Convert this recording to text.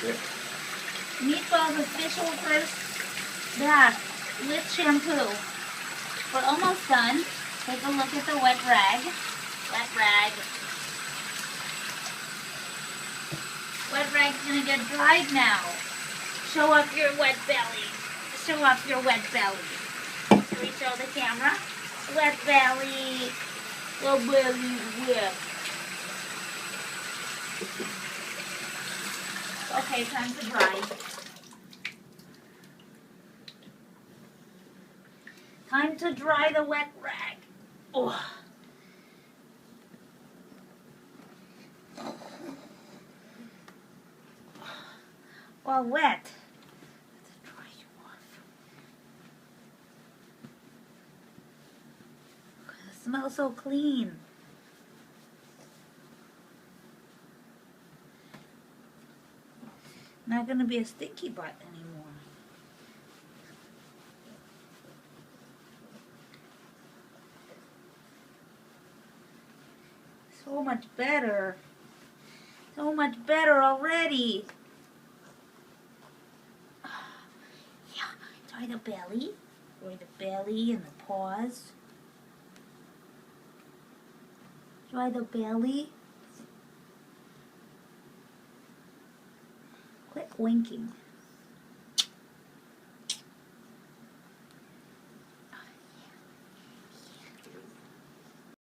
Yep. Meatball's official first bath with shampoo. We're almost done. Take a look at the wet rag. Wet rag. Wet rag's gonna get dried now. Show off your wet belly. Show off your wet belly. Can we show the camera? Wet belly. Wet belly wet. Okay, time to dry. Time to dry the wet rag. Oh. All wet. Let's dry you off. It smells so clean. Not gonna be a stinky butt anymore. So much better. So much better already. Yeah, dry the belly. Dry the belly and the paws. Dry the belly. Quit winking.